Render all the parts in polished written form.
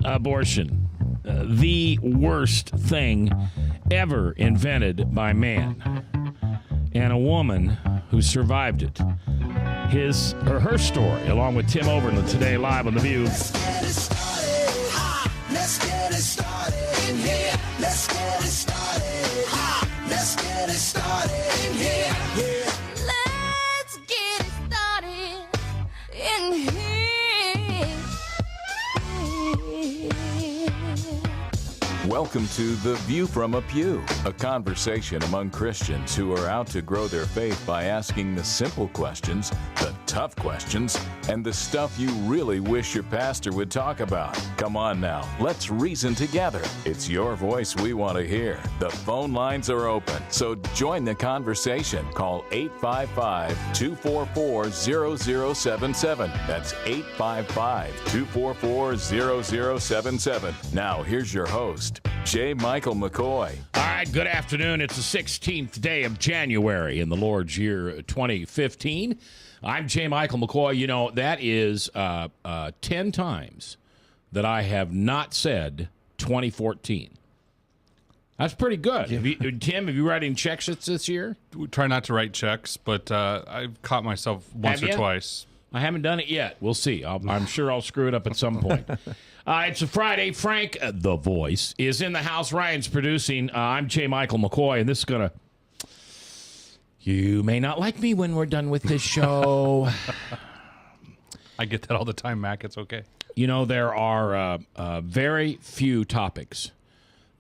Abortion. The worst thing ever invented by man. And a woman who survived it. His or her story, along with Tim Overlin, today live on The View. Let's get it started. Let's get it started in here. Let's get it started. Let's get it started in here. Yeah. Let's get it started in here. Welcome to The View from a Pew, a conversation among Christians who are out to grow their faith by asking the simple questions, the tough questions, and the stuff you really wish your pastor would talk about. Come on now, let's reason together. It's your voice we want to hear. The phone lines are open, so join the conversation. Call 855-244-0077. That's 855-244-0077. Now, here's your host, J. Michael McCoy. All right, good afternoon. It's the 16th day of January in the Lord's year 2015. I'm J. Michael McCoy. You know, that is 10 times that I have not said 2014. That's pretty good. Yeah. Tim, have you writing checks this year? We try not to write checks, but I've caught myself once or twice. I haven't done it yet. We'll see. I'm sure I'll screw it up at some point. It's a Friday. Frank, the voice, is in the house. Ryan's producing. I'm J. Michael McCoy, and this is going to... You may not like me when we're done with this show. I get that all the time, Mac. It's okay. You know, there are very few topics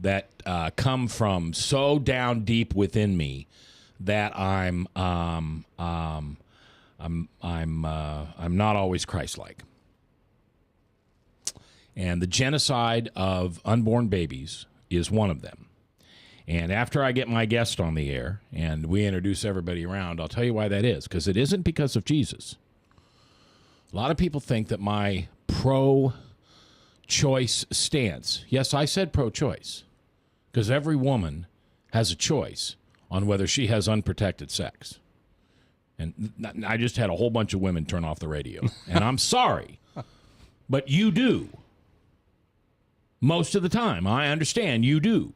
that come from so down deep within me that I'm not always Christ-like. And the genocide of unborn babies is one of them. And after I get my guest on the air and we introduce everybody around, I'll tell you why that is. Because it isn't because of Jesus. A lot of people think that my pro-choice stance, yes, I said pro-choice, because every woman has a choice on whether she has unprotected sex. And I just had a whole bunch of women turn off the radio. And I'm sorry, but you do. Most of the time, I understand you do.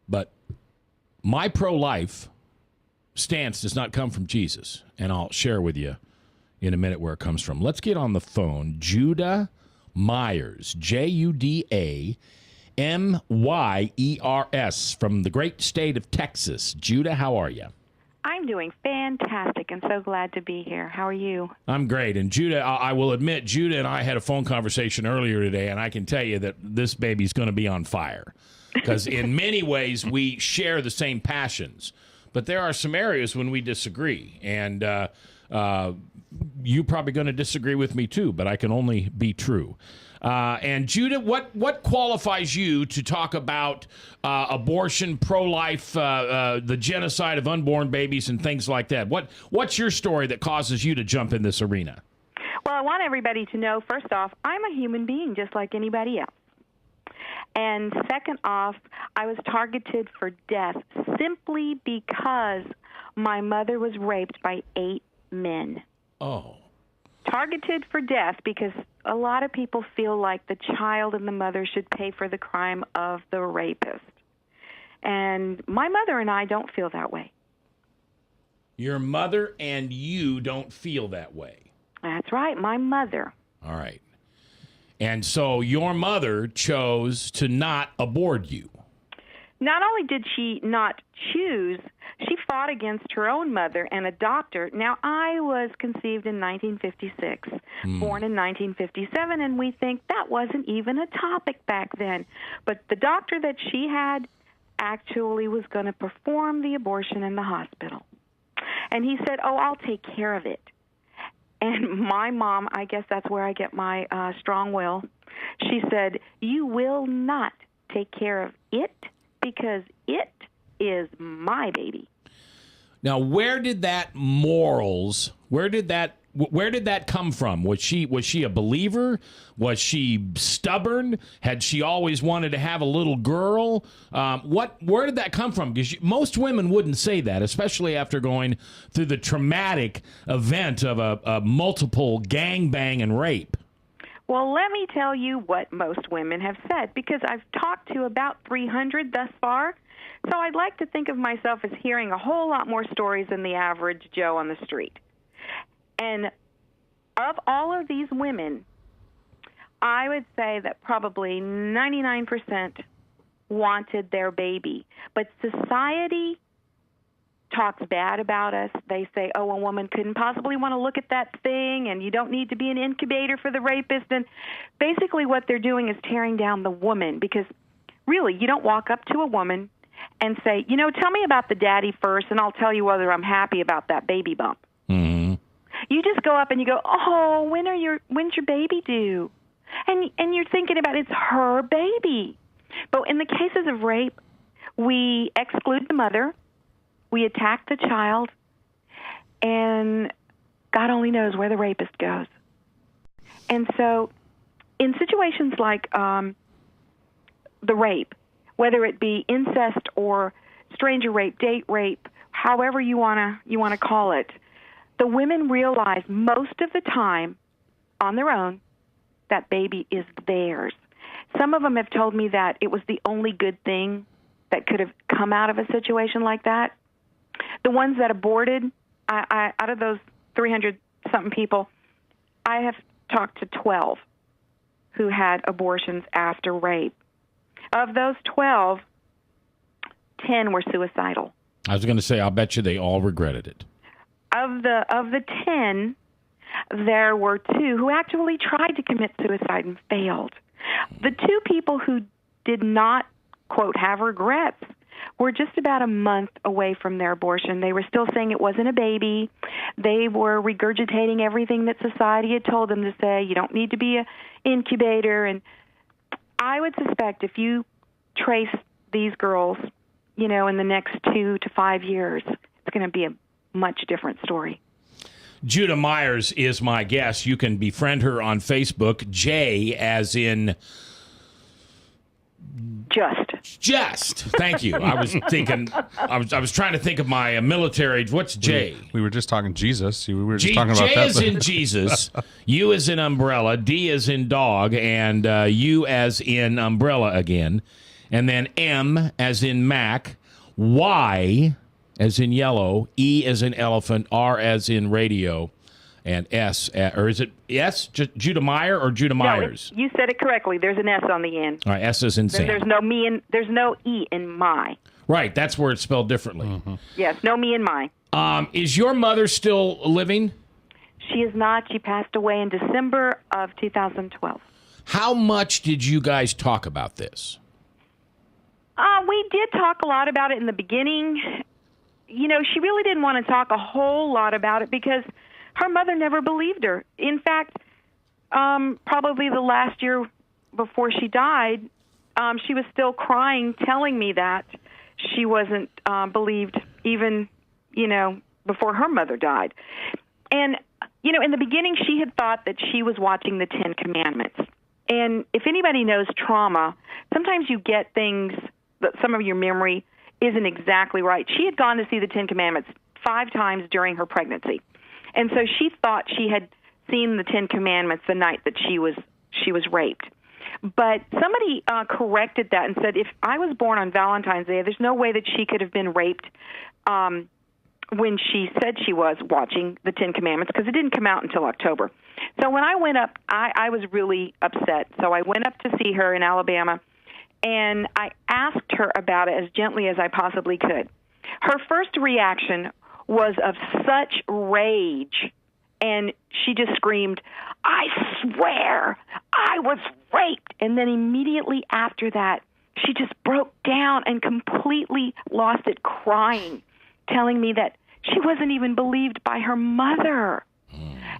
But my pro-life stance does not come from Jesus, and I'll share with you in a minute where it comes from. Let's get on the phone. Juda Myers, Judamyers, from the great state of Texas. Juda, how are you? I'm doing fantastic and so glad to be here. How are you? I'm great. And Juda, I will admit, Juda and I had a phone conversation earlier today, and I can tell you that this baby's going to be on fire. Because in many ways, we share the same passions. But there are some areas when we disagree. And you're probably going to disagree with me, too. But I can only be true. And Juda, what qualifies you to talk about abortion, pro-life, the genocide of unborn babies, and things like that? What's your story that causes you to jump in this arena? Well, I want everybody to know, first off, I'm a human being just like anybody else. And second off, I was targeted for death simply because my mother was raped by 8 men. Oh. Targeted for death because a lot of people feel like the child and the mother should pay for the crime of the rapist. And my mother and I don't feel that way. Your mother and you don't feel that way. That's right, my mother. All right. And so your mother chose to not abort you. Not only did she not choose, she fought against her own mother and a doctor. Now, I was conceived in 1956, born in 1957, and we think that wasn't even a topic back then. But the doctor that she had actually was going to perform the abortion in the hospital. And he said, "Oh, I'll take care of it." And my mom, I guess that's where I get my strong will, she said, "You will not take care of it because it is my baby." Now, where did that come from? Was she a believer? Was she stubborn? Had she always wanted to have a little girl? Where did that come from? Because most women wouldn't say that, especially after going through the traumatic event of a multiple gangbang and rape. Well, let me tell you what most women have said, because I've talked to about 300 thus far. So I'd like to think of myself as hearing a whole lot more stories than the average Joe on the street. And of all of these women, I would say that probably 99% wanted their baby. But society talks bad about us. They say, oh, a woman couldn't possibly want to look at that thing, and you don't need to be an incubator for the rapist. And basically what they're doing is tearing down the woman, because really you don't walk up to a woman and say, tell me about the daddy first, and I'll tell you whether I'm happy about that baby bump. Mm-hmm. You just go up and you go, oh, when's your baby due? And you're thinking about it's her baby. But in the cases of rape, we exclude the mother, we attack the child, and God only knows where the rapist goes. And so in situations like the rape, whether it be incest or stranger rape, date rape, however you want to call it, the women realize most of the time on their own that baby is theirs. Some of them have told me that it was the only good thing that could have come out of a situation like that. The ones that aborted, I out of those 300-something people, I have talked to 12 who had abortions after rape. Of those 12, 10 were suicidal. I was going to say, I'll bet you they all regretted it. Of the 10, there were 2 who actually tried to commit suicide and failed. The 2 people who did not, quote, have regrets were just about a month away from their abortion. They were still saying it wasn't a baby. They were regurgitating everything that society had told them to say. You don't need to be an incubator. And I would suspect if you trace these girls, in the next 2 to 5 years, it's going to be a much different story. Juda Myers is my guest. You can befriend her on Facebook. J as in just. Thank you. I was thinking. I was trying to think of my military. What's J? We were just talking Jesus. We were just talking about J that. as in Jesus. U as in umbrella. D as in dog, and U as in umbrella again, and then M as in Mac. Y as in yellow. E as in elephant. R as in radio. And S, or is it S, Juda Meyer or Juda Myers? No, you said it correctly. There's an S on the end. All right, S is in Sam. There's no E in my. Right, that's where it's spelled differently. Mm-hmm. Yes, no me and my. Is your mother still living? She is not. She passed away in December of 2012. How much did you guys talk about this? We did talk a lot about it in the beginning. She really didn't want to talk a whole lot about it because her mother never believed her. In fact, probably the last year before she died, she was still crying, telling me that she wasn't believed even, before her mother died. And, in the beginning, she had thought that she was watching the 10 Commandments. And if anybody knows trauma, sometimes you get things that some of your memory isn't exactly right. She had gone to see the 10 Commandments 5 times during her pregnancy. And so she thought she had seen the 10 Commandments the night that she was raped. But somebody corrected that and said, if I was born on Valentine's Day, there's no way that she could have been raped when she said she was watching the 10 Commandments, because it didn't come out until October. So when I went up, I was really upset. So I went up to see her in Alabama, and I asked her about it as gently as I possibly could. Her first reaction was of such rage, and she just screamed, "I swear I was raped." And then immediately after that, she just broke down and completely lost it, crying, telling me that she wasn't even believed by her mother.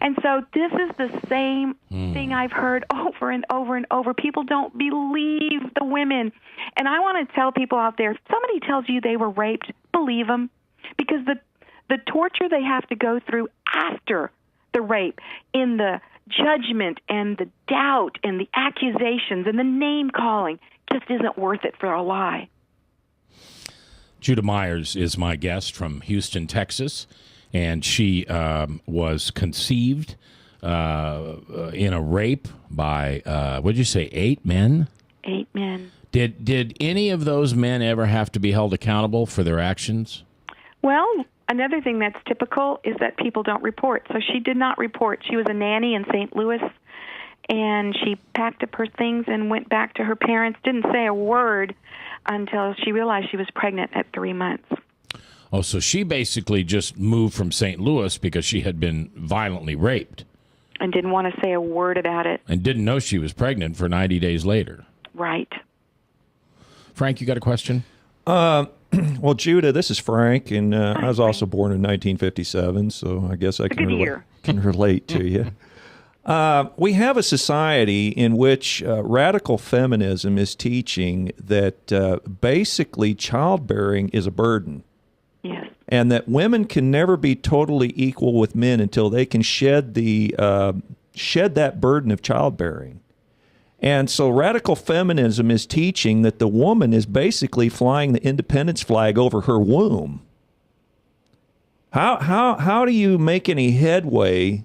And so this is the same thing I've heard over and over and over. People don't believe the women. And I want to tell people out there, if somebody tells you they were raped, believe them, because the torture they have to go through after the rape, in the judgment and the doubt and the accusations and the name-calling, just isn't worth it for a lie. Juda Myers is my guest from Houston, Texas, and she was conceived in a rape by, what'd you say, 8 men? 8 men. Did any of those men ever have to be held accountable for their actions? Well, another thing that's typical is that people don't report. So she did not report. She was a nanny in St. Louis, and she packed up her things and went back to her parents, didn't say a word until she realized she was pregnant at 3 months. Oh, so she basically just moved from St. Louis because she had been violently raped. And didn't want to say a word about it. And didn't know she was pregnant for 90 days later. Right. Frank, you got a question? Well, Judah, this is Frank, and I was also born in 1957, so I guess I can relate to you. We have a society in which radical feminism is teaching that basically childbearing is a burden. Yes. And that women can never be totally equal with men until they can shed that burden of childbearing. And so radical feminism is teaching that the woman is basically flying the independence flag over her womb. How do you make any headway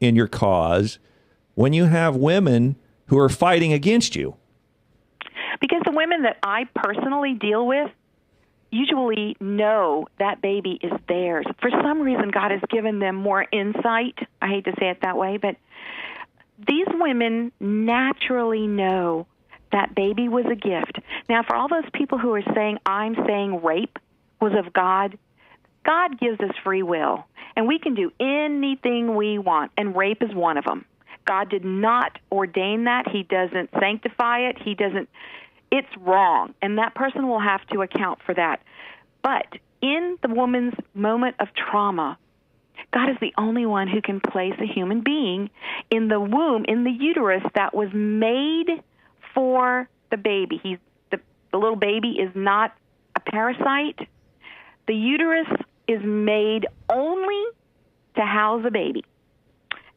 in your cause when you have women who are fighting against you? Because the women that I personally deal with usually know that baby is theirs. For some reason, God has given them more insight. I hate to say it that way, but these women naturally know that baby was a gift. Now, for all those people who are saying, I'm saying rape was of God, God gives us free will, and we can do anything we want, and rape is one of them. God did not ordain that. He doesn't sanctify it. It's wrong, and that person will have to account for that. But in the woman's moment of trauma, God is the only one who can place a human being in the womb, in the uterus that was made for the baby. The little baby is not a parasite. The uterus is made only to house a baby.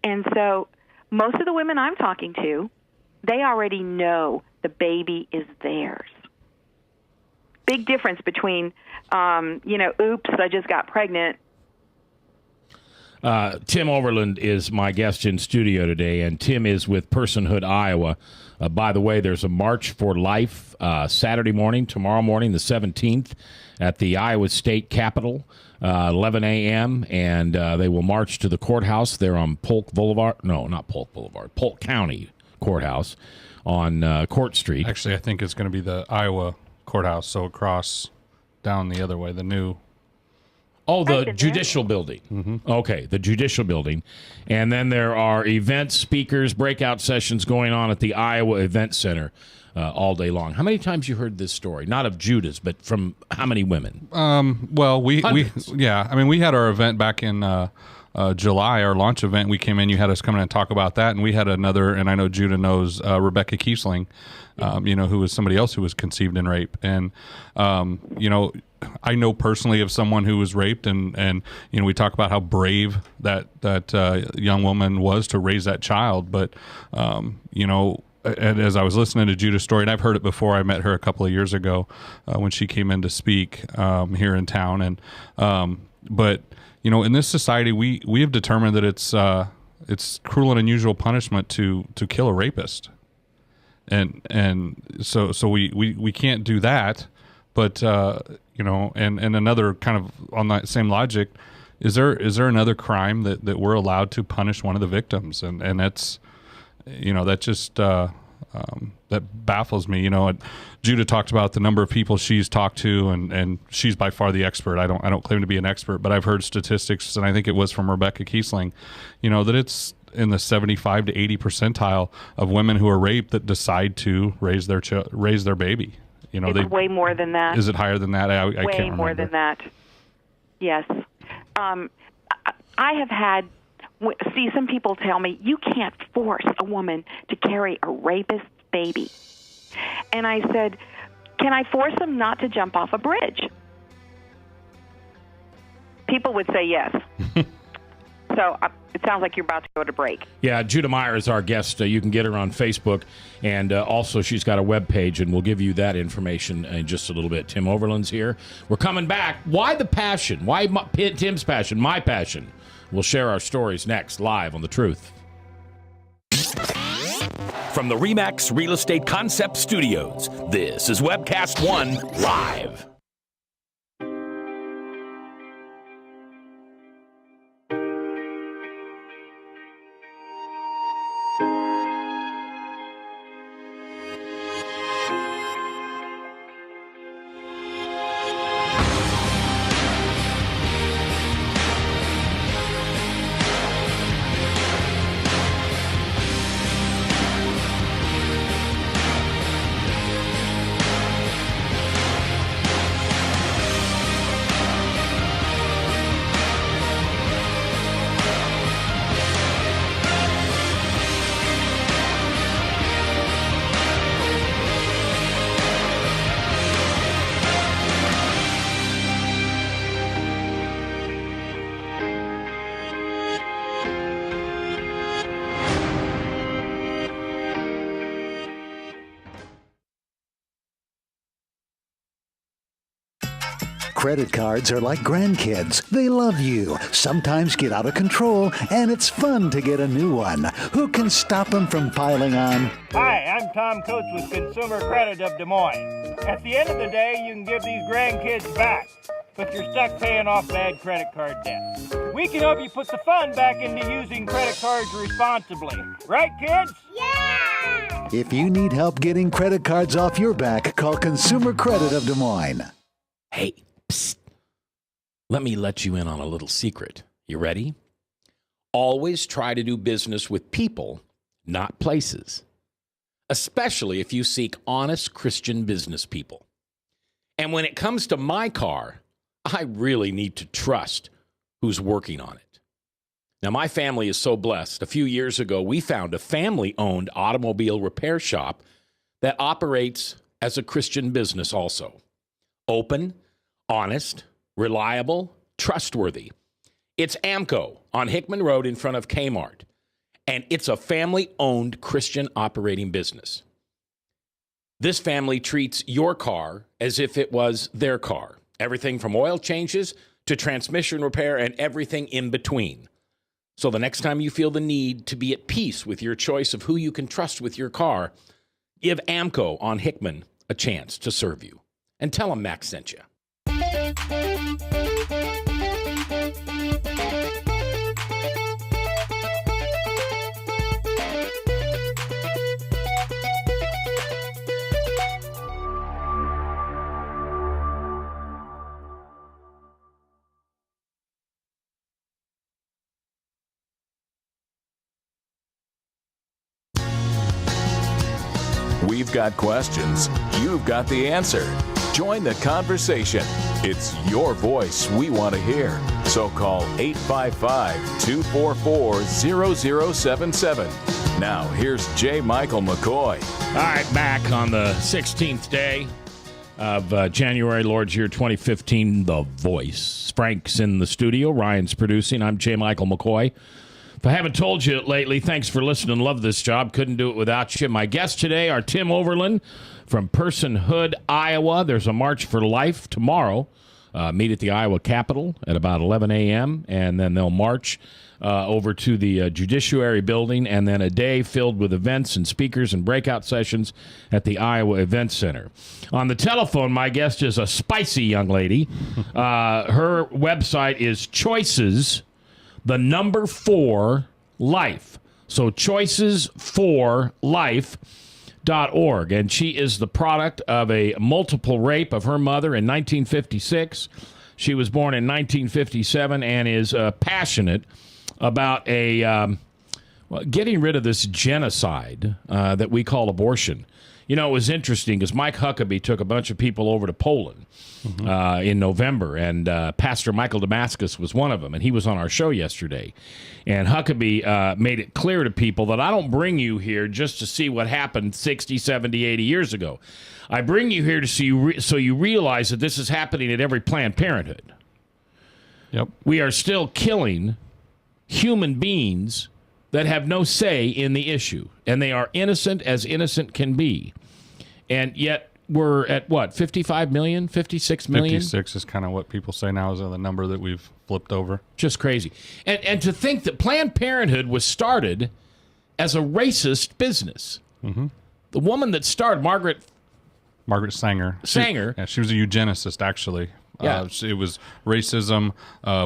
And so most of the women I'm talking to, they already know the baby is theirs. Big difference between, oops, I just got pregnant. Tim Overlin is my guest in studio today, and Tim is with Personhood Iowa. By the way, there's a March for Life Saturday morning, tomorrow morning, the 17th, at the Iowa State Capitol, 11 a.m., and they will march to the courthouse there on Polk Boulevard. No, not Polk Boulevard, Polk County Courthouse on Court Street. Actually, I think it's going to be the Iowa Courthouse, so across down the other way, the new... Oh, the judicial building. Mm-hmm. Okay, the judicial building. And then there are events, speakers, breakout sessions going on at the Iowa Event Center all day long. How many times you heard this story? Not of Judas, but from how many women? Well, we had our event back in July, our launch event. We came in, you had us come in and talk about that, and we had another, and I know Judah knows Rebecca Kiesling, who was somebody else who was conceived in rape. And, I know personally of someone who was raped, and we talk about how brave that young woman was to raise that child. But, and as I was listening to Judah's story, and I've heard it before, I met her a couple of years ago when she came in to speak here in town. And but, in this society, we have determined that it's cruel and unusual punishment to kill a rapist. And so we can't do that. But, and another kind of on that same logic, is there another crime that we're allowed to punish one of the victims? And that's, that just, that baffles me. Judah talked about the number of people she's talked to, and she's by far the expert. I don't claim to be an expert, but I've heard statistics, and I think it was from Rebecca Kiesling, that it's in the 75 to 80 percentile of women who are raped that decide to raise their baby. It's way more than that. Is it higher than that? I can't remember. Way more than that. Yes. I have had, some people tell me, you can't force a woman to carry a rapist baby. And I said, can I force them not to jump off a bridge? People would say yes. So it sounds like you're about to go to break. Yeah, Judah Meyer is our guest. You can get her on Facebook, and also she's got a webpage, and we'll give you that information in just a little bit. Tim Overlin's here. We're coming back. Why the passion? Why Tim's passion? My passion We'll share our stories next, live on The Truth. From the RE/MAX Real Estate Concept Studios, this is Webcast One Live. Credit cards are like grandkids. They love you, sometimes get out of control, and it's fun to get a new one. Who can stop them from piling on? Hi, I'm Tom Coates with Consumer Credit of Des Moines. At the end of the day, you can give these grandkids back, but you're stuck paying off bad credit card debt. We can help you put the fun back into using credit cards responsibly. Right, kids? Yeah! If you need help getting credit cards off your back, call Consumer Credit of Des Moines. Hey, psst. Let me let you in on a little secret. You ready? Always try to do business with people, not places. Especially if you seek honest Christian business people. And when it comes to my car, I really need to trust who's working on it. Now, my family is so blessed. A few years ago, we found a family-owned automobile repair shop that operates as a Christian business also. Open, honest, reliable, trustworthy. It's AMCO on Hickman Road in front of Kmart. And it's a family-owned Christian operating business. This family treats your car as if it was their car. Everything from oil changes to transmission repair and everything in between. So the next time you feel the need to be at peace with your choice of who you can trust with your car, give AMCO on Hickman a chance to serve you. And tell them Max sent you. We've got questions. You've got the answer. Join the conversation. It's your voice we want to hear. So call 855-244-0077. Now, here's J. Michael McCoy. All right, back on the 16th day of January, Lord's year 2015, The Voice. Frank's in the studio. Ryan's producing. I'm J. Michael McCoy. If I haven't told you lately, thanks for listening. Love this job. Couldn't do it without you. My guests today are Tim Overlin from Personhood, Iowa. There's a March for Life tomorrow. Meet at the Iowa Capitol at about 11 a.m., and then they'll march over to the Judiciary Building, and then a day filled with events and speakers and breakout sessions at the Iowa Event Center. On the telephone, my guest is a spicy young lady. Her website is Choices, the number 4 Life. So choices4life.org. And she is the product of a multiple rape of her mother in 1956. She was born in 1957 and is passionate about getting rid of this genocide that we call abortion. You know, it was interesting because Mike Huckabee took a bunch of people over to Poland in November, and Pastor Michael Damascus was one of them, and he was on our show yesterday. And Huckabee made it clear to people that I don't bring you here just to see what happened 60, 70, 80 years ago. I bring you here to see so you realize that this is happening at every Planned Parenthood. Yep. We are still killing human beings that have no say in the issue, and they are innocent as innocent can be. And yet, we're at what, 55 million, 56 million? 56 is kind of what people say now is the number that we've flipped over. Just crazy. And to think that Planned Parenthood was started as a racist business. Mm-hmm. The woman that started, Margaret Sanger. She was a eugenicist, actually. Yeah. It was racism,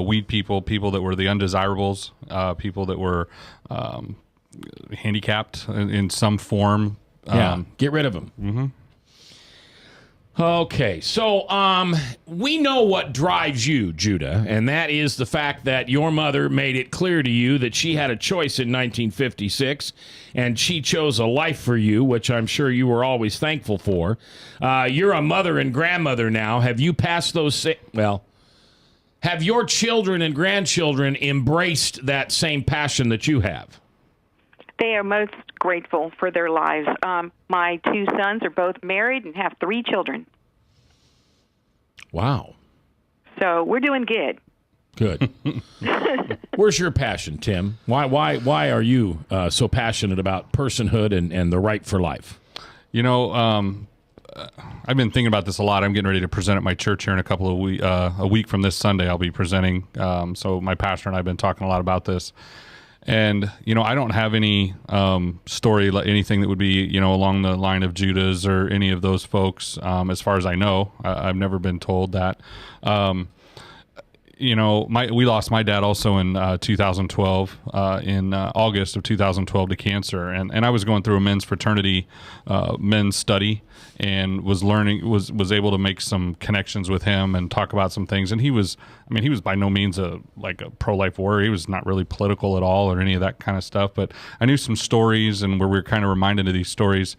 weed people that were the undesirables, people that were handicapped in some form. Get rid of them. Mm-hmm. Okay, so we know what drives you, Judah, and that is the fact that your mother made it clear to you that she had a choice in 1956, and she chose a life for you, which I'm sure you were always thankful for. You're a mother and grandmother now. Have you passed those? Have your children and grandchildren embraced that same passion that you have? They are most grateful for their lives. My 2 sons are both married and have 3 children. Wow. So we're doing good. Good. Where's your passion, Tim? Why are you so passionate about personhood and the right for life? You know, I've been thinking about this a lot. I'm getting ready to present at my church here in a week from this Sunday. I'll be presenting. So my pastor and I have been talking a lot about this. And, you know, I don't have any story, anything that would be, you know, along the line of Judah's or any of those folks, as far as I know. I've never been told that. You know, we lost my dad also in 2012, in August of 2012 to cancer. And I was going through a men's fraternity, men's study, and was was able to make some connections with him and talk about some things. And he was by no means a pro-life warrior. He was not really political at all or any of that kind of stuff. But I knew some stories, and where we were kind of reminded of these stories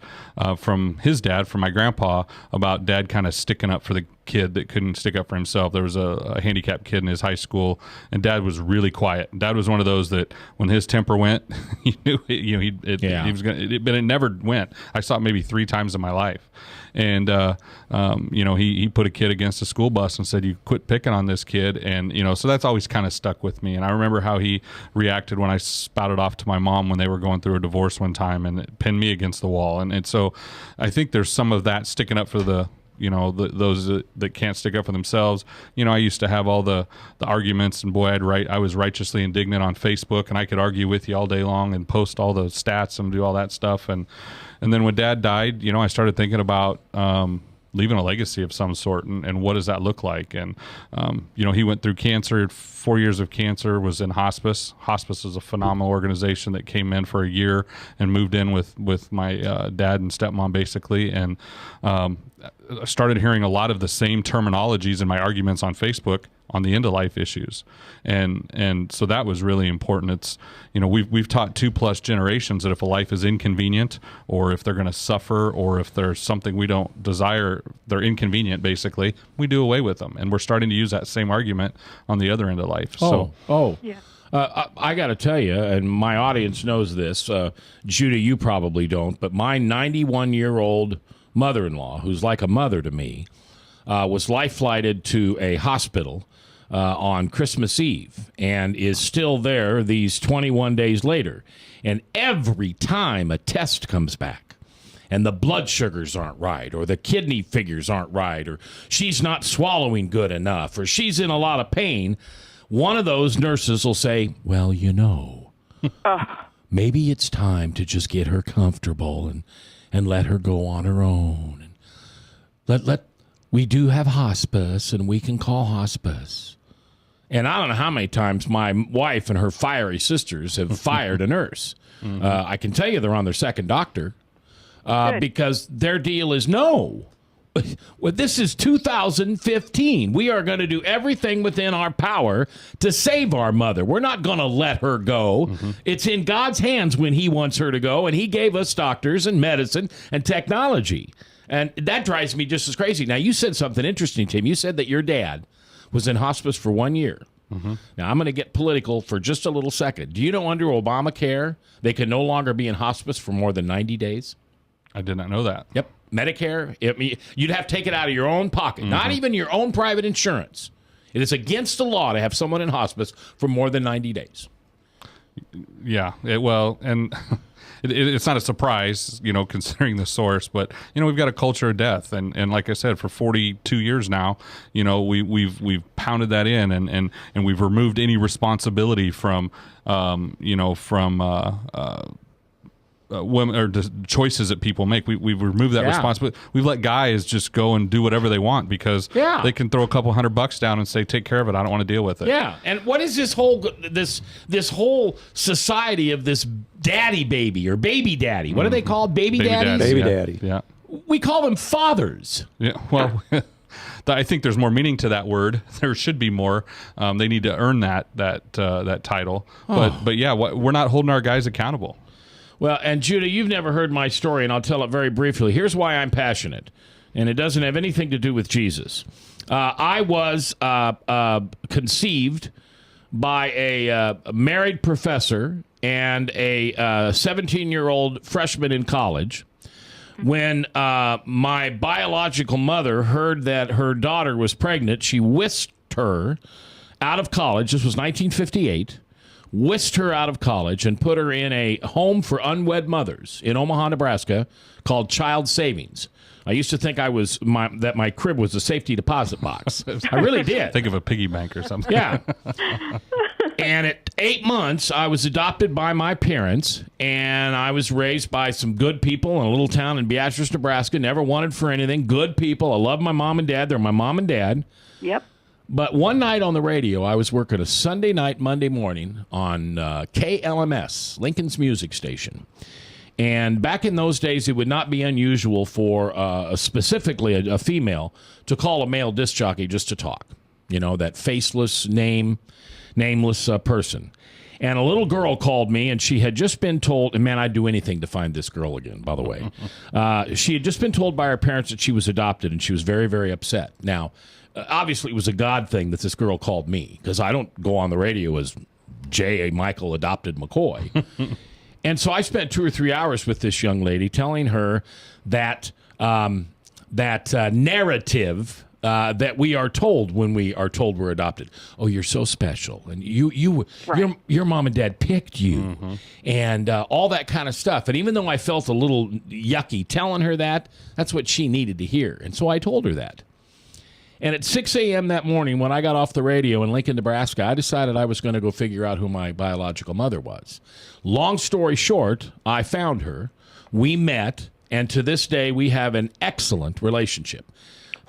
from his dad, from my grandpa, about dad kind of sticking up for the kid that couldn't stick up for himself. There was a handicapped kid in his high school, and dad was really quiet. Dad was one of those that when his temper went, he knew he was going to, but it never went. I saw it maybe 3 times in my life. And, you know, he put a kid against a school bus and said, "You quit picking on this kid." And, you know, so that's always kind of stuck with me. And I remember how he reacted when I spouted off to my mom when they were going through a divorce one time, and it pinned me against the wall. And so I think there's some of that sticking up for those that can't stick up for themselves. You know, I used to have all the arguments, and boy, I was righteously indignant on Facebook, and I could argue with you all day long and post all the stats and do all that stuff. And then when Dad died, you know, I started thinking about leaving a legacy of some sort, and what does that look like? And you know, he went through cancer, 4 years of cancer, was in hospice. Hospice is a phenomenal organization that came in for a year and moved in with my dad and stepmom, basically. And I started hearing a lot of the same terminologies in my arguments on Facebook on the end-of-life issues. And so that was really important. It's, you know, we've taught 2+ generations that if a life is inconvenient, or if they're going to suffer, or if there's something we don't desire, they're inconvenient, basically, we do away with them. And we're starting to use that same argument on the other end of life. Yeah. I got to tell you, and my audience knows this, Judah, you probably don't, but my 91-year-old mother-in-law, who's like a mother to me, was life-flighted to a hospital on Christmas Eve and is still there these 21 days later. And every time a test comes back and the blood sugars aren't right, or the kidney figures aren't right, or she's not swallowing good enough, or she's in a lot of pain, one of those nurses will say, "Well, you know, maybe it's time to just get her comfortable and let her go on her own. And we do have hospice, and we can call hospice." And I don't know how many times my wife and her fiery sisters have fired a nurse. Mm-hmm. I can tell you they're on their second doctor because their deal is no. Well, this is 2015. We are going to do everything within our power to save our mother. We're not going to let her go. Mm-hmm. It's in God's hands when he wants her to go, and he gave us doctors and medicine and technology. And that drives me just as crazy. Now, you said something interesting, Tim. You said that your dad was in hospice for 1 year. Mm-hmm. Now, I'm going to get political for just a little second. Do you know under Obamacare, they can no longer be in hospice for more than 90 days? I did not know that. Yep. Medicare, you'd have to take it out of your own pocket, not even your own private insurance. It is against the law to have someone in hospice for more than 90 days. Yeah. And it's not a surprise, considering the source. But we've got a culture of death, and like I said, for 42 years now, we've pounded that in, and we've removed any responsibility from women or the choices that people make. We've removed that responsibility. We've let guys just go and do whatever they want because they can throw a couple $100 down and say, "Take care of it. I don't want to deal with it." Yeah, and what is this whole society of this daddy baby or baby daddy? What are they called? Baby daddies? Baby daddy. Yeah. We call them fathers. Yeah. Well. I think there's more meaning to that word. There should be more. They need to earn that title. But yeah, we're not holding our guys accountable. Well, and Judah, you've never heard my story, and I'll tell it very briefly. Here's why I'm passionate, and it doesn't have anything to do with Jesus. I was conceived by a married professor and a 17-year-old freshman in college. When my biological mother heard that her daughter was pregnant, she whisked her out of college. This was 1958. Whisked her out of college and put her in a home for unwed mothers in Omaha, Nebraska, called Child Savings. I used to think that my crib was a safety deposit box. I really did. Think of a piggy bank or something. Yeah. And at 8 months, I was adopted by my parents, and I was raised by some good people in a little town in Beatrice, Nebraska. Never wanted for anything. Good people. I love my mom and dad. They're my mom and dad. Yep. But one night on the radio, I was working a Sunday night, Monday morning on KLMS, Lincoln's music station. And back in those days, it would not be unusual for specifically a female to call a male disc jockey just to talk. That faceless, nameless person. And a little girl called me, and she had just been told, and man, I'd do anything to find this girl again, by the way. She had just been told by her parents that she was adopted, and she was very, very upset. Now, obviously, it was a God thing that this girl called me, because I don't go on the radio as J. Michael adopted McCoy. And so I spent 2 or 3 hours with this young lady telling her that narrative that we are told when we are told we're adopted. Oh, you're so special, and your mom and dad picked you, and all that kind of stuff. And even though I felt a little yucky telling her that, that's what she needed to hear, and so I told her that. And at 6 a.m. that morning, when I got off the radio in Lincoln, Nebraska, I decided I was going to go figure out who my biological mother was. Long story short, I found her. We met, and to this day, we have an excellent relationship.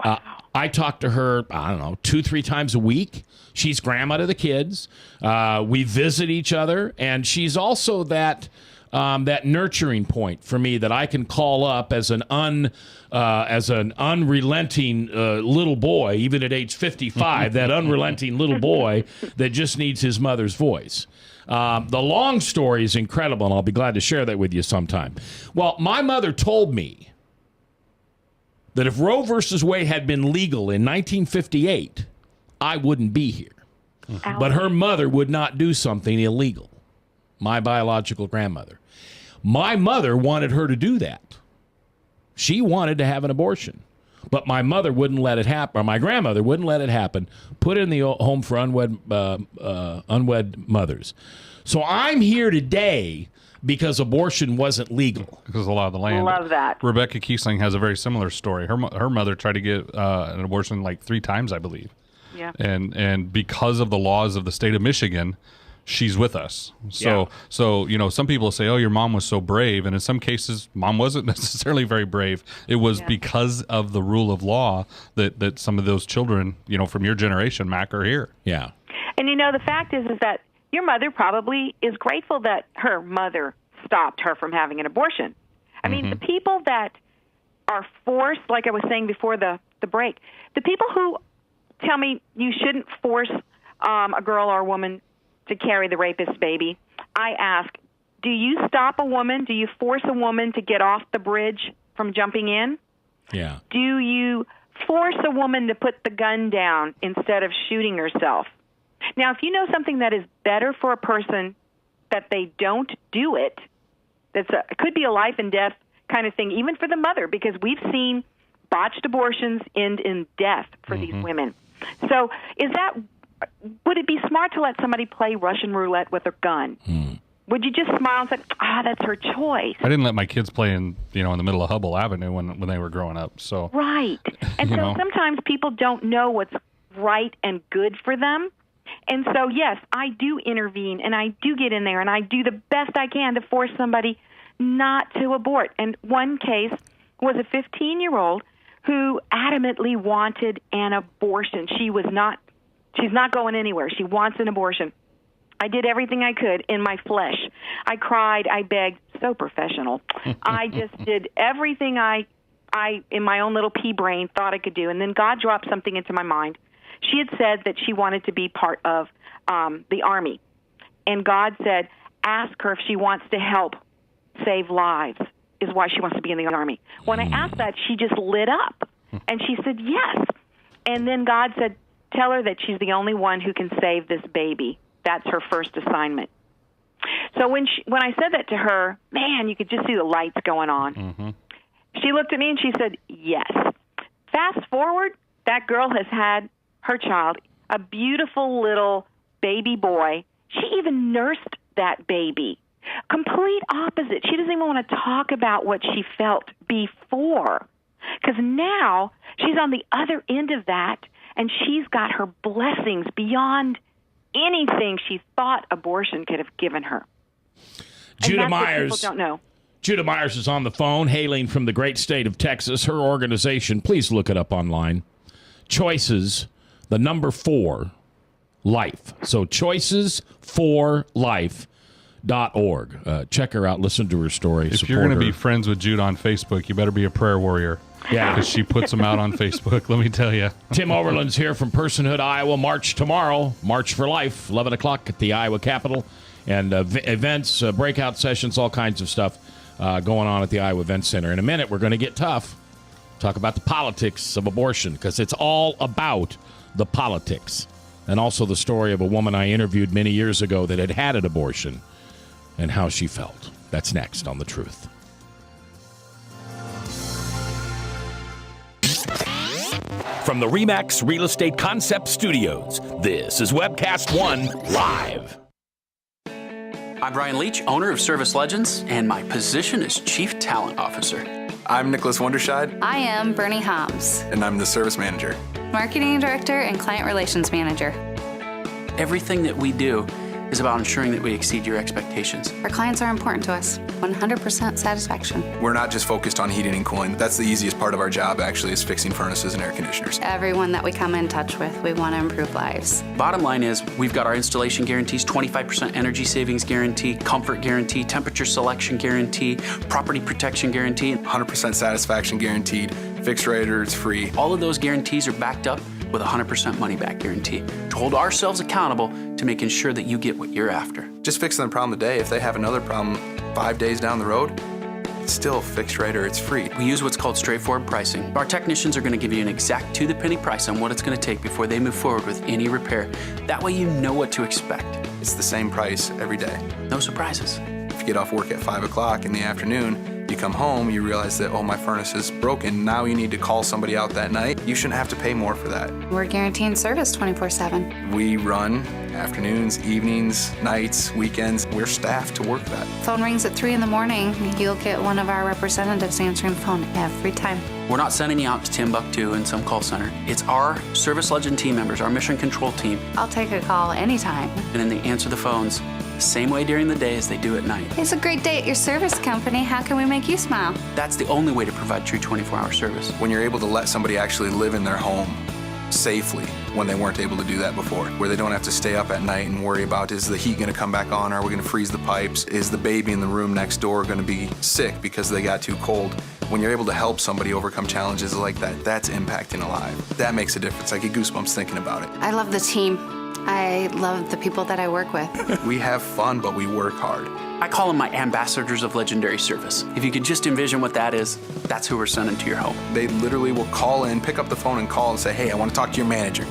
Wow. I talk to her, 2-3 times a week. She's grandma to the kids. We visit each other, and she's also that nurturing point for me that I can call up as an unrelenting little boy, even at age 55, that unrelenting little boy that just needs his mother's voice. The long story is incredible, and I'll be glad to share that with you sometime. Well, my mother told me that if Roe versus Wade had been legal in 1958, I wouldn't be here. Mm-hmm. But her mother would not do something illegal, my biological grandmother. My mother wanted her to do that. She wanted to have an abortion. But my mother wouldn't let it happen, or my grandmother wouldn't let it happen, put it in the home for unwed mothers. So I'm here today because abortion wasn't legal. Because of the law of the land. Love that. Rebecca Kiesling has a very similar story. Her mother tried to get an abortion like 3 times, I believe. Yeah. And because of the laws of the state of Michigan, she's with us. So some people say, oh, your mom was so brave. And in some cases, mom wasn't necessarily very brave. It was because of the rule of law that some of those children, from your generation, Mac, are here. Yeah. And the fact is that your mother probably is grateful that her mother stopped her from having an abortion. I mean, the people that are forced, like I was saying before the break, the people who tell me you shouldn't force a girl or a woman to carry the rapist's baby, I ask, do you stop a woman? Do you force a woman to get off the bridge from jumping in? Yeah. Do you force a woman to put the gun down instead of shooting herself? Now, if you know something that is better for a person, that they don't do it, it could be a life and death kind of thing, even for the mother, because we've seen botched abortions end in death for these women. So would it be smart to let somebody play Russian roulette with a gun? Would you just smile and say, that's her choice? I didn't let my kids play in the middle of Hubble Avenue when they were growing up. So right. And so sometimes people don't know what's right and good for them. And so, yes, I do intervene, and I do get in there, and I do the best I can to force somebody not to abort. And one case was a 15-year-old who adamantly wanted an abortion. She's not going anywhere. She wants an abortion. I did everything I could in my flesh. I cried. I begged. So professional. I just did everything I, in my own little pea brain, thought I could do. And then God dropped something into my mind. She had said that she wanted to be part of the Army. And God said, ask her if she wants to help save lives, is why she wants to be in the Army. When I asked that, she just lit up. And she said, yes. And then God said, tell her that she's the only one who can save this baby. That's her first assignment. So when I said that to her, man, you could just see the lights going on. Mm-hmm. She looked at me and she said, yes. Fast forward, that girl has had her child, a beautiful little baby boy. She even nursed that baby. Complete opposite. She doesn't even want to talk about what she felt before, because now she's on the other end of that, and she's got her blessings beyond anything she thought abortion could have given her. Juda Myers. People don't know. Juda Myers is on the phone, hailing from the great state of Texas. Her organization, please look it up online. Choices, the number 4, life. So choicesforlife.org. Check her out. Listen to her story. If you're going to be friends with Jude on Facebook, you better be a prayer warrior. Yeah. Because she puts them out on Facebook, let me tell you. Tim Overlin's here from Personhood, Iowa. March tomorrow. March for Life, 11 o'clock at the Iowa Capitol. And events, breakout sessions, all kinds of stuff going on at the Iowa Event Center. In a minute, we're going to get tough. Talk about the politics of abortion, because it's all about the politics. And also the story of a woman I interviewed many years ago that had an abortion and how she felt. That's next on The Truth. From the RE/MAX Real Estate Concept Studios, this is Webcast 1 Live. I'm Brian Leach, owner of Service Legends, and my position is Chief Talent Officer. I'm Nicholas Wonderscheid. I am Bernie Homs. And I'm the Service Manager. Marketing Director and Client Relations Manager. Everything that we do is about ensuring that we exceed your expectations. Our clients are important to us. 100% satisfaction. We're not just focused on heating and cooling. That's the easiest part of our job, actually, is fixing furnaces and air conditioners. Everyone that we come in touch with, we want to improve lives. Bottom line is, we've got our installation guarantees, 25% energy savings guarantee, comfort guarantee, temperature selection guarantee, property protection guarantee. 100% satisfaction guaranteed, fixed rate or it's free. All of those guarantees are backed up with a 100% money-back guarantee to hold ourselves accountable to making sure that you get what you're after. Just fixing the problem today. If they have another problem 5 days down the road, it's still fixed rate or it's free. We use what's called straightforward pricing. Our technicians are going to give you an exact to-the-penny price on what it's going to take before they move forward with any repair. That way you know what to expect. It's the same price every day. No surprises. If you get off work at 5 o'clock in the afternoon, you come home, you realize that, my furnace is broken. Now you need to call somebody out that night. You shouldn't have to pay more for that. We're guaranteeing service 24/7. We run afternoons, evenings, nights, weekends. We're staffed to work that. Phone rings at 3 in the morning. You'll get one of our representatives answering the phone every time. We're not sending you out to Timbuktu in some call center. It's our Service Legend team members, our mission control team. I'll take a call anytime. And then they answer the phones the same way during the day as they do at night. It's a great day at your service company. How can we make you smile? That's the only way to provide true 24-hour service. When you're able to let somebody actually live in their home safely when they weren't able to do that before, where they don't have to stay up at night and worry about, is the heat going to come back on? Are we going to freeze the pipes? Is the baby in the room next door going to be sick because they got too cold? When you're able to help somebody overcome challenges like that, that's impacting a life. That makes a difference. I get goosebumps thinking about it. I love the team. I love the people that I work with. We have fun, but we work hard. I call them my ambassadors of legendary service. If you could just envision what that is, that's who we're sending to your home. They literally will call in, pick up the phone and call and say, hey, I want to talk to your manager.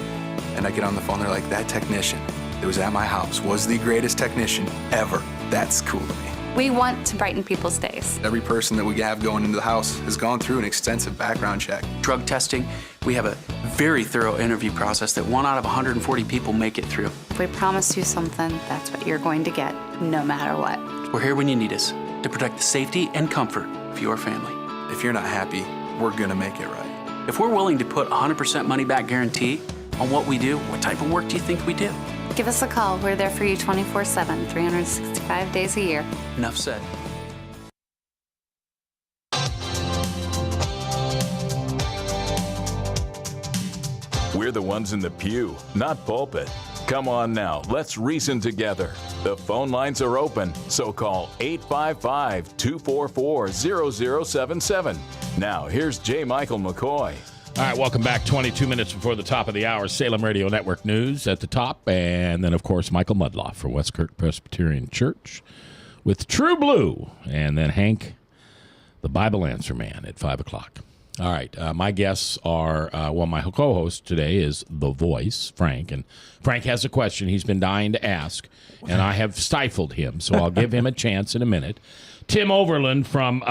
And I get on the phone, they're like, that technician that was at my house was the greatest technician ever. That's cool to me. We want to brighten people's days. Every person that we have going into the house has gone through an extensive background check. Drug testing, we have a very thorough interview process that 1 out of 140 people make it through. If we promise you something, that's what you're going to get, no matter what. We're here when you need us to protect the safety and comfort of your family. If you're not happy, we're going to make it right. If we're willing to put 100% money back guarantee on what we do, what type of work do you think we do? Give us a call. We're there for you 24/7, 365 days a year. Enough said. We're the ones in the pew, not pulpit. Come on now, let's reason together. The phone lines are open, so call 855-244-0077. Now, here's J. Michael McCoy. All right, welcome back. 22 minutes before the top of the hour, Salem Radio Network News at the top. And then, of course, Michael Mudloff from Westkirk Presbyterian Church with True Blue. And then Hank, the Bible Answer Man, at 5 o'clock. All right, my guests are, my co-host today is The Voice, Frank. And Frank has a question he's been dying to ask, and I have stifled him, so I'll give him a chance in a minute. Tim Overlin from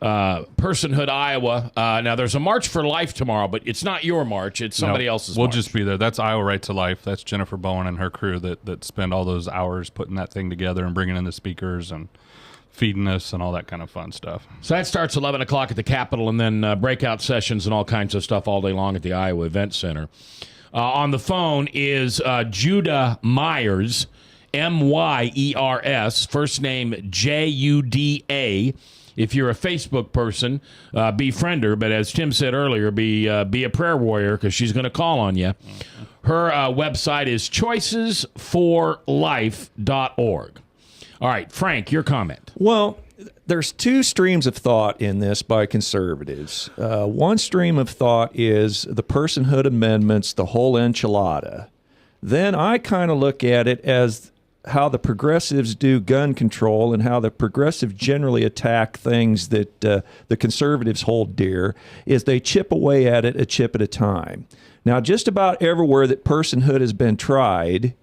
Personhood, Iowa. Now, there's a March for Life tomorrow, but it's not your march. It's somebody else's We'll march. just be there. That's Iowa Right to Life. That's Jennifer Bowen and her crew that spend all those hours putting that thing together and bringing in the speakers and feeding us and all that kind of fun stuff. So that starts 11 o'clock at the Capitol, and then breakout sessions and all kinds of stuff all day long at the Iowa Event Center. On the phone is Juda Myers, Myers, first name Juda. If you're a Facebook person, befriend her. But as Tim said earlier, be a prayer warrior because she's going to call on you. Her website is choicesforlife.org. All right, Frank, your comment. Well, there's two streams of thought in this by conservatives. One stream of thought is the personhood amendments, the whole enchilada. Then I kind of look at it as how the progressives do gun control and how the progressives generally attack things that the conservatives hold dear, is they chip away at it a chip at a time. Now, just about everywhere that personhood has been tried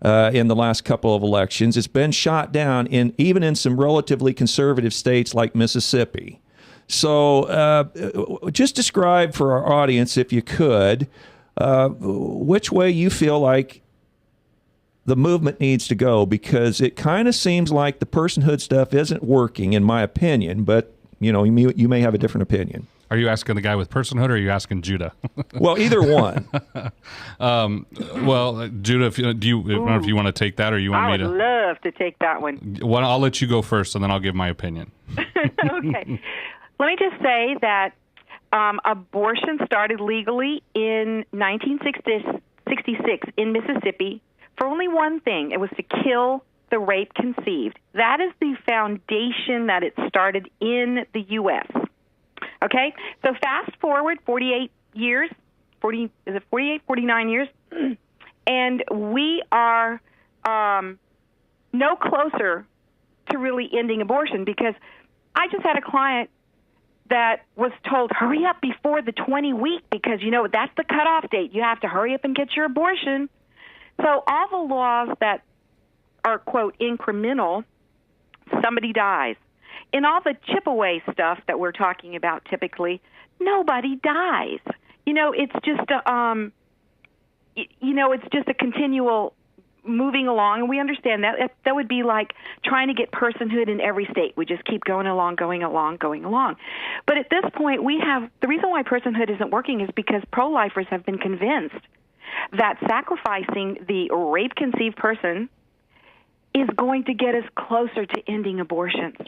in the last couple of elections, it's been shot down, even in some relatively conservative states like Mississippi. So just describe for our audience, if you could, which way you feel like the movement needs to go, because it kind of seems like the personhood stuff isn't working, in my opinion, but you may have a different opinion. Are you asking the guy with personhood, or are you asking Judah? Well, either one. Judah, I don't know if you want to take that, or you want me to. I would love to take that one. Well, I'll let you go first, and then I'll give my opinion. Okay. Let me just say that abortion started legally in 1966 in Mississippi for only one thing. It was to kill the rape conceived. That is the foundation that it started in the U.S. Okay? So fast forward 48 years, 49 years, and we are no closer to really ending abortion, because I just had a client that was told, hurry up before the 20 week, because, that's the cutoff date. You have to hurry up and get your abortion. So all the laws that are, quote, incremental, somebody dies. In all the chip away stuff that we're talking about typically, nobody dies. It's just a continual moving along, and we understand that. That would be like trying to get personhood in every state. We just keep going along. But at this point, the reason why personhood isn't working is because pro-lifers have been convinced that sacrificing the rape-conceived person is going to get us closer to ending abortions.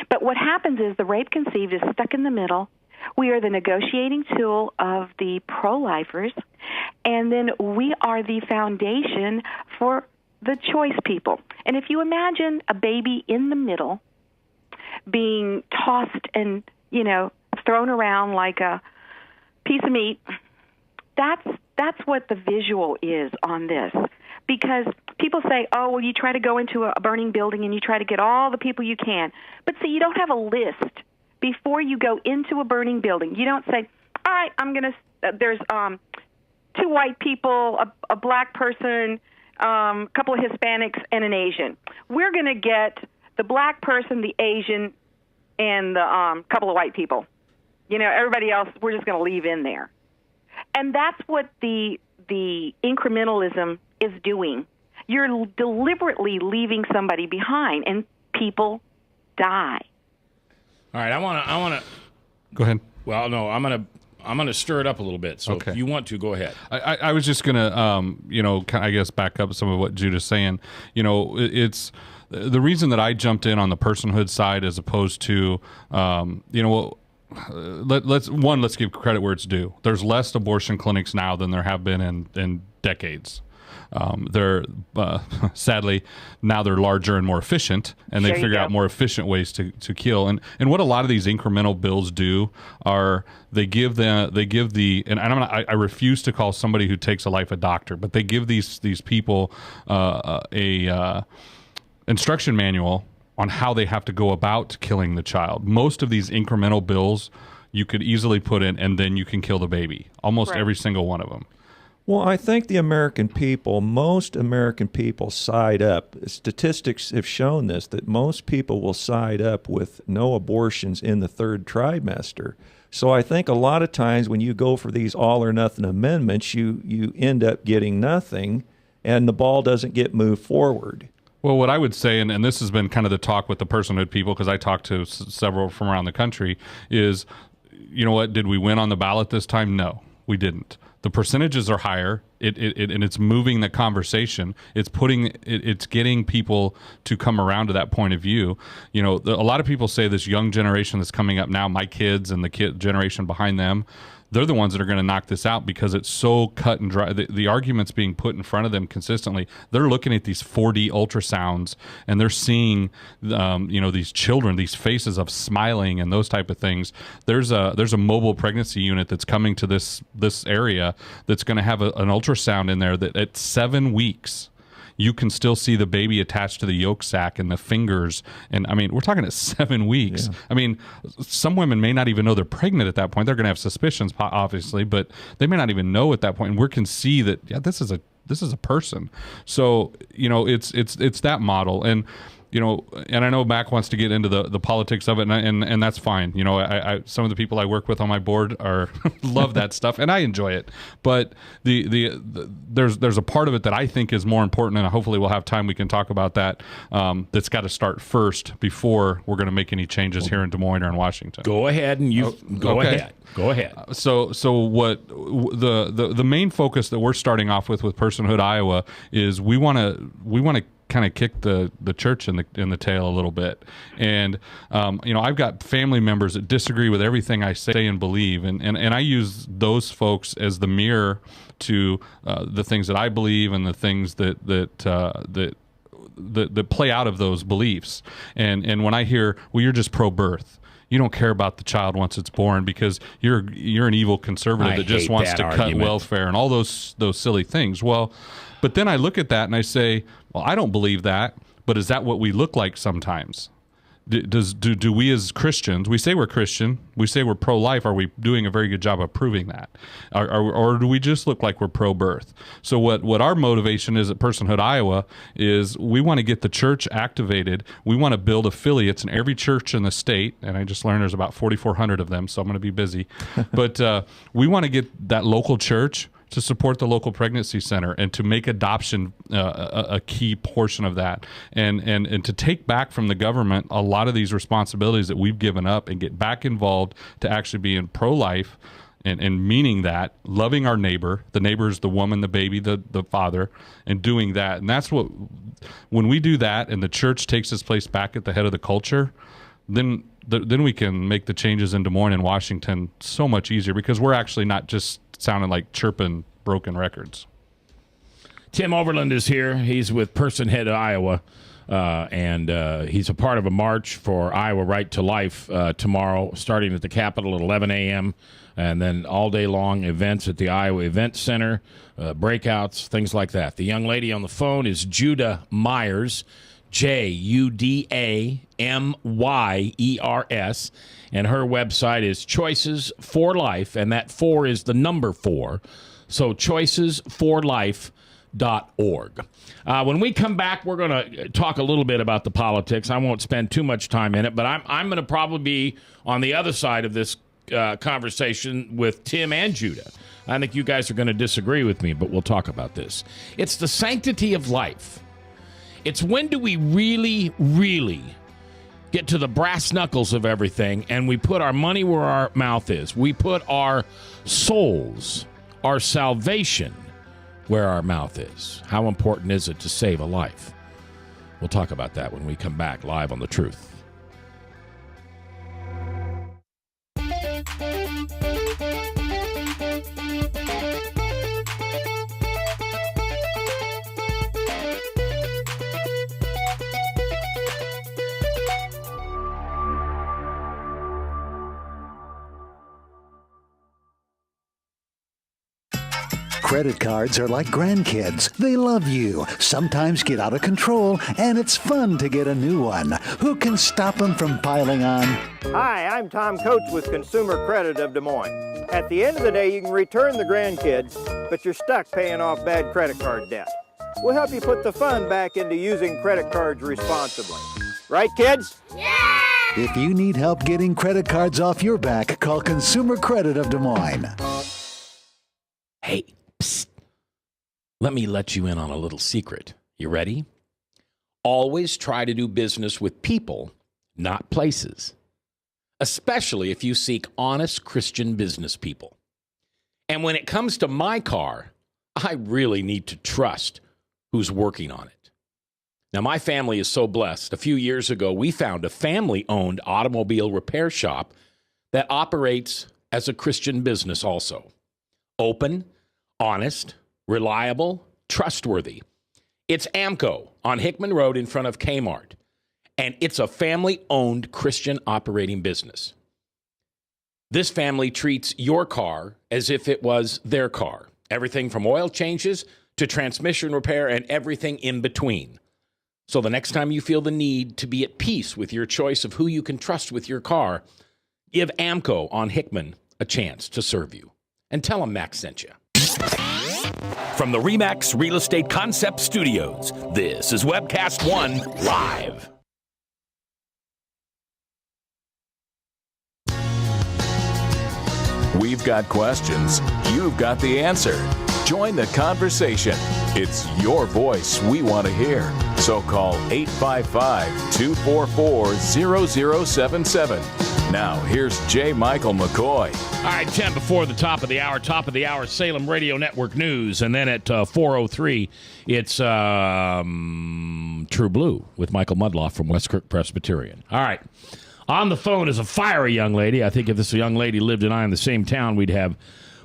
But what happens is the rape-conceived is stuck in the middle. We are the negotiating tool of the pro-lifers, and then we are the foundation for the choice people. And if you imagine a baby in the middle being tossed and, thrown around like a piece of meat, that's what the visual is on this. Because people say, oh, well, you try to go into a burning building and you try to get all the people you can. But see, you don't have a list before you go into a burning building. You don't say, all right, there's 2 white people, a black person, a couple of Hispanics, and an Asian. We're going to get the black person, the Asian, and the couple of white people. Everybody else, we're just going to leave in there. And that's what the incrementalism is doing. You're deliberately leaving somebody behind, and people die. All right, I want to. Go ahead. Well, no, I'm gonna stir it up a little bit. So if you want to, go ahead. I was just gonna, I guess back up some of what Juda's saying. It's the reason that I jumped in on the personhood side as opposed to, let's give credit where it's due. There's less abortion clinics now than there have been in decades. They're sadly now they're larger and more efficient, and they figure out more efficient ways to kill. And what a lot of these incremental bills do are they give the and I refuse to call somebody who takes a life a doctor, but they give these people a instruction manual on how they have to go about killing the child. Most of these incremental bills you could easily put in, and then you can kill the baby. Almost every single one of them. Well, I think most American people side up. Statistics have shown this, that most people will side up with no abortions in the third trimester. So I think a lot of times when you go for these all or nothing amendments, you end up getting nothing, and the ball doesn't get moved forward. Well, what I would say, and this has been kind of the talk with the personhood people, because I talked to several from around the country, is, you know what, did we win on the ballot this time? No, we didn't. The percentages are higher, and it's moving the conversation. It's getting people to come around to that point of view. A lot of people say this young generation that's coming up now, my kids and the generation behind them, they're the ones that are going to knock this out because it's so cut and dry. The arguments being put in front of them consistently, they're looking at these 4D ultrasounds and they're seeing, these children, these faces of smiling and those type of things. There's a mobile pregnancy unit that's coming to this area that's going to have an ultrasound in there that at 7 weeks, you can still see the baby attached to the yolk sac and the fingers. And I mean, we're talking at 7 weeks. Yeah. I mean, some women may not even know they're pregnant at that point. They're going to have suspicions, obviously, but they may not even know at that point. And we can see that, this is a person. So, it's that model. And, and I know Mac wants to get into the politics of it, and that's fine. I some of the people I work with on my board are love that stuff, and I enjoy it. But there's a part of it that I think is more important, and hopefully we'll have time we can talk about that. That's got to start first before we're going to make any changes here in Des Moines or in Washington. Go ahead and go ahead. Go ahead. So what the main focus that we're starting off with Personhood Iowa is we want to kind of kick the church in the tail a little bit. And, I've got family members that disagree with everything I say and believe. And I use those folks as the mirror to the things that I believe and the things that play out of those beliefs. And when I hear, well, you're just pro-birth, you don't care about the child once it's born because you're an evil conservative that just wants to cut welfare and all those silly things. Well, but then I look at that and I say, well, I don't believe that, but is that what we look like sometimes? Do we as Christians, we say we're Christian, we say we're pro-life, are we doing a very good job of proving that? Or do we just look like we're pro-birth? So what our motivation is at Personhood Iowa is we want to get the church activated. We want to build affiliates in every church in the state, and I just learned there's about 4,400 of them, so I'm going to be busy. But we want to get that local church to support the local pregnancy center and to make adoption a key portion of that, and to take back from the government a lot of these responsibilities that we've given up and get back involved to actually being pro-life and meaning that, loving our neighbor. The neighbor is the woman, the baby, the father, and doing that. And that's when we do that and the church takes its place back at the head of the culture, then we can make the changes in Des Moines and Washington so much easier because we're actually not just sounding like chirping broken records. Tim Overlin is here. He's with Personhood Iowa, and he's a part of a march for Iowa Right to Life tomorrow, starting at the Capitol at 11 a.m., and then all day long events at the Iowa Event Center, breakouts, things like that. The young lady on the phone is Juda Myers, Judamyers, and her website is Choices for Life, and that 4 is the number 4. So choicesforlife.org. When we come back, we're going to talk a little bit about the politics. I won't spend too much time in it, but I'm going to probably be on the other side of this conversation with Tim and Judah. I think you guys are going to disagree with me, but we'll talk about this. It's the sanctity of life. It's when do we really, really get to the brass knuckles of everything and we put our money where our mouth is. We put our souls, our salvation, where our mouth is. How important is it to save a life? We'll talk about that when we come back live on The Truth. Credit cards are like grandkids. They love you, sometimes get out of control, and it's fun to get a new one. Who can stop them from piling on? Hi, I'm Tom Coates with Consumer Credit of Des Moines. At the end of the day, you can return the grandkids, but you're stuck paying off bad credit card debt. We'll help you put the fun back into using credit cards responsibly. Right, kids? Yeah! If you need help getting credit cards off your back, call Consumer Credit of Des Moines. Hey, psst. Let me let you in on a little secret. You ready? Always try to do business with people, not places. Especially if you seek honest Christian business people. And when it comes to my car, I really need to trust who's working on it. Now, my family is so blessed. A few years ago, we found a family-owned automobile repair shop that operates as a Christian business also. Open, honest, reliable, trustworthy. It's AMCO on Hickman Road in front of Kmart. And it's a family-owned Christian operating business. This family treats your car as if it was their car. Everything from oil changes to transmission repair and everything in between. So the next time you feel the need to be at peace with your choice of who you can trust with your car, give AMCO on Hickman a chance to serve you. And tell them Max sent you. From the RE/MAX Real Estate Concept Studios, this is Webcast One Live. We've got questions. You've got the answer. Join the conversation. It's your voice we want to hear. So call 855-244-0077. Now, here's J. Michael McCoy. All right, 10 before the top of the hour, Salem Radio Network News. And then at 4:03, it's True Blue with Michael Mudloff from Westkirk Presbyterian. All right. On the phone is a fiery young lady. I think if this young lady lived and I in the same town, we'd have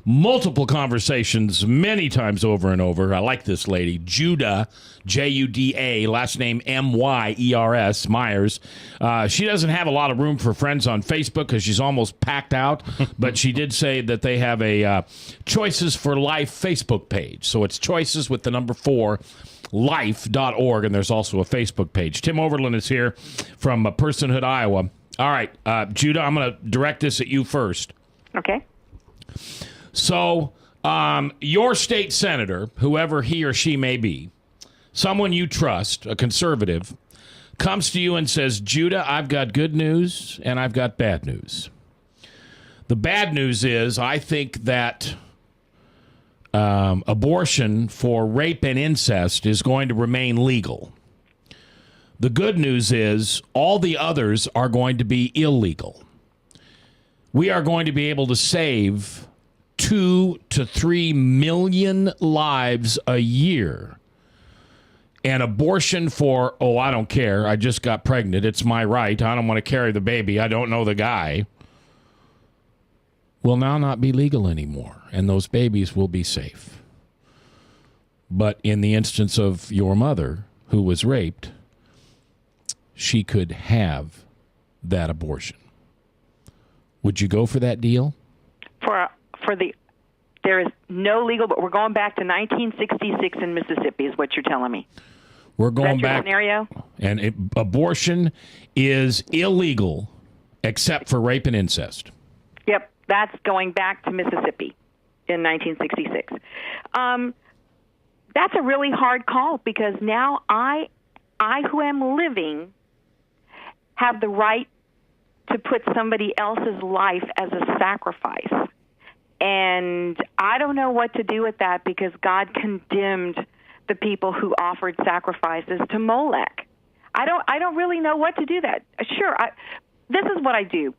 multiple conversations many times over and over. I like this lady, Juda, Juda, last name Myers, Myers. She doesn't have a lot of room for friends on Facebook because she's almost packed out, but she did say that they have a Choices for Life Facebook page. So it's choices with the number 4, life.org, and there's also a Facebook page. Tim Overlin is here from Personhood, Iowa. All right, Judah, I'm going to direct this at you first. Okay. So, your state senator, whoever he or she may be, someone you trust, a conservative, comes to you and says, Judah, I've got good news and I've got bad news. The bad news is I think that abortion for rape and incest is going to remain legal. The good news is all the others are going to be illegal. We are going to be able to save 2 to 3 million lives a year. And abortion for, I don't care, I just got pregnant, it's my right, I don't want to carry the baby, I don't know the guy, will now not be legal anymore. And those babies will be safe. But in the instance of your mother, who was raped, she could have that abortion. Would you go for that deal? There is no legal, but we're going back to 1966 in Mississippi is what you're telling me. We're going back. Scenario? And abortion is illegal except for rape and incest. Yep, that's going back to Mississippi in 1966. that's a really hard call, because now I who am living have the right to put somebody else's life as a sacrifice. And I don't know what to do with that, because God condemned the people who offered sacrifices to Molech. I don't really know what to do that. Sure, this is what I do.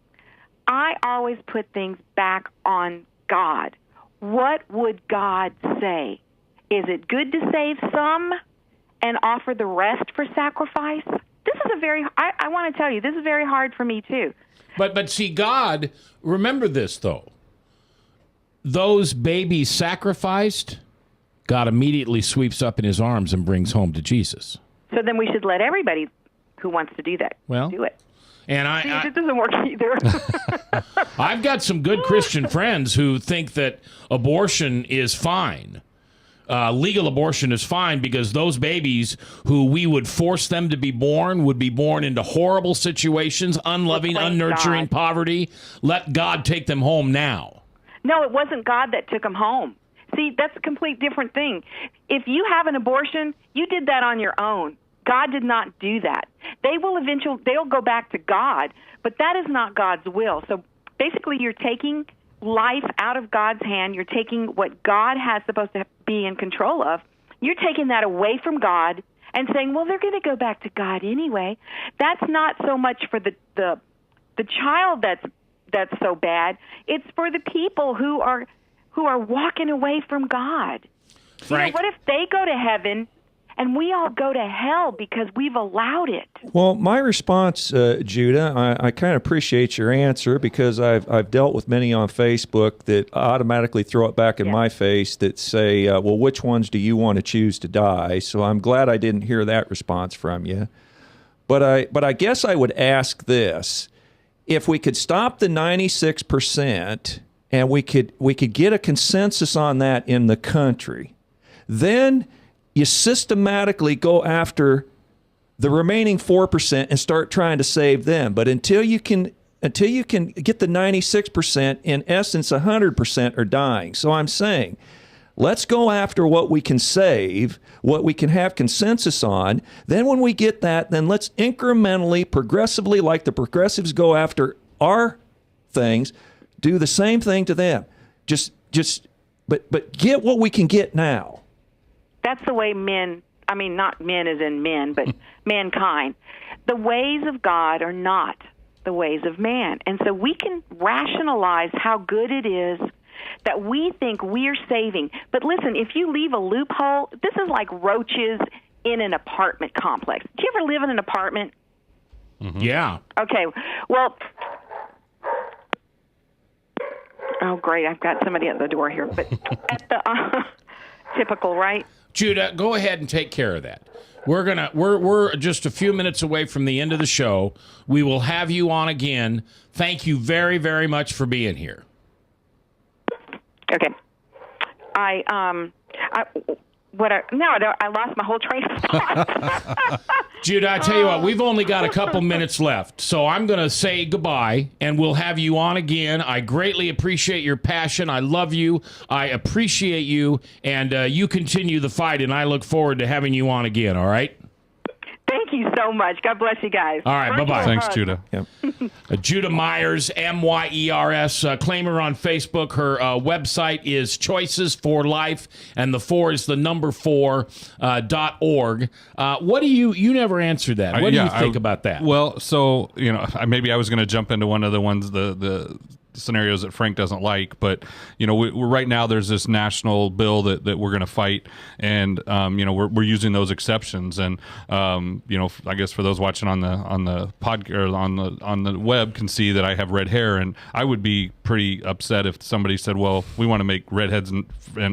I always put things back on God. What would God say? Is it good to save some and offer the rest for sacrifice? This is I want to tell you, this is very hard for me too. But see, God, remember this though. Those babies sacrificed, God immediately sweeps up in his arms and brings home to Jesus. So then we should let everybody who wants to do that do it. And it doesn't work either. I've got some good Christian friends who think that abortion is fine. Legal abortion is fine, because those babies who we would force them to be born would be born into horrible situations, unloving, unnurturing, poverty. Let God take them home now. No, it wasn't God that took them home. See, that's a complete different thing. If you have an abortion, you did that on your own. God did not do that. They'll go back to God, but that is not God's will. So basically, you're taking life out of God's hand. You're taking what God has supposed to be in control of. You're taking that away from God and saying, well, they're going to go back to God anyway. That's not so much for the child that's so bad. It's for the people who are walking away from God. Frank? What if they go to heaven and we all go to hell because we've allowed it? Well, my response, Judah, I kind of appreciate your answer, because I've dealt with many on Facebook that automatically throw it back in my face that say, well, which ones do you want to choose to die? So I'm glad I didn't hear that response from you. But I guess I would ask this. If we could stop the 96% and we could get a consensus on that in the country, then you systematically go after the remaining 4% and start trying to save them. But until you can get the 96%, in essence, 100% are dying. So I'm saying, let's go after what we can save, what we can have consensus on. Then when we get that, then let's incrementally, progressively, like the progressives go after our things, do the same thing to them. But get what we can get now. That's the way not men as in men, but mankind. The ways of God are not the ways of man. And so we can rationalize how good it is that we think we're saving. But listen, if you leave a loophole, this is like roaches in an apartment complex. Do you ever live in an apartment? Mm-hmm. Yeah. Okay. Well, oh, great. I've got somebody at the door here. But at the typical, right? Judah, go ahead and take care of that. We're just a few minutes away from the end of the show. We will have you on again. Thank you very, very much for being here. Okay. I lost my whole train of thought. Judah, I tell you what, we've only got a couple minutes left, so I'm going to say goodbye, and we'll have you on again. I greatly appreciate your passion. I love you. I appreciate you, and you continue the fight, and I look forward to having you on again, all right? Thank you so much. God bless you guys. All right, bye-bye. Thanks, Judah. Yep. Judah Myers, Myers. Claim her on Facebook. Her website is Choices for Life, and the 4 is the number 4.org. What do you never answered that. What do you think about that? Well, so, maybe I was going to jump into one of the ones, the scenarios that Frank doesn't like, but we're right now there's this national bill that we're going to fight, and we're using those exceptions, and I guess for those watching on the pod or on the web can see that I have red hair, and I would be pretty upset if somebody said, well, we want to make redheads and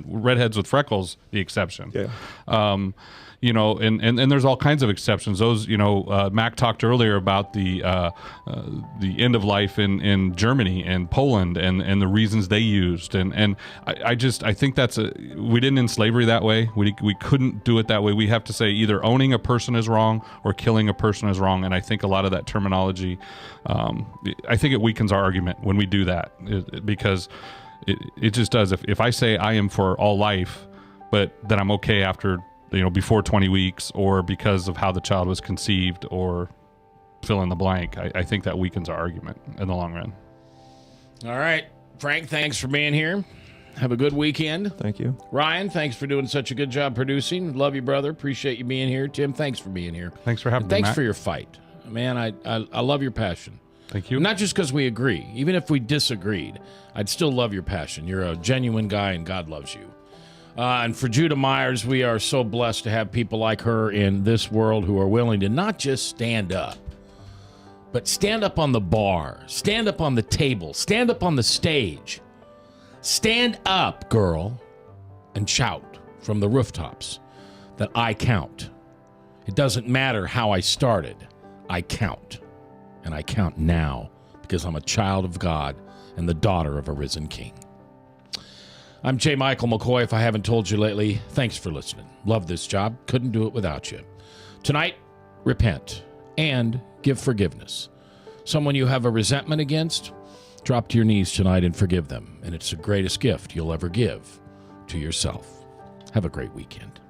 redheads with freckles the exception. And there's all kinds of exceptions. Those, Mac talked earlier about the end of life in Germany and Poland and the reasons they used. And I think we didn't end slavery that way. We couldn't do it that way. We have to say either owning a person is wrong or killing a person is wrong. And I think a lot of that terminology, I think it weakens our argument when we do that, because it just does. If I say I am for all life, but that I'm okay after, before 20 weeks or because of how the child was conceived or fill in the blank, I think that weakens our argument in the long run. All right. Frank, thanks for being here. Have a good weekend. Thank you. Ryan, thanks for doing such a good job producing. Love you, brother. Appreciate you being here. Tim, thanks for being here. Thanks for having me, Thanks Matt. for your fight. Man, I love your passion. Thank you. Not just because we agree. Even if we disagreed, I'd still love your passion. You're a genuine guy, and God loves you. And for Juda Myers, we are so blessed to have people like her in this world who are willing to not just stand up, but stand up on the bar, stand up on the table, stand up on the stage. Stand up, girl, and shout from the rooftops that I count. It doesn't matter how I started. I count. And I count now because I'm a child of God and the daughter of a risen king. I'm J. Michael McCoy. If I haven't told you lately, thanks for listening. Love this job. Couldn't do it without you. Tonight, repent and give forgiveness. Someone you have a resentment against, drop to your knees tonight and forgive them. And it's the greatest gift you'll ever give to yourself. Have a great weekend.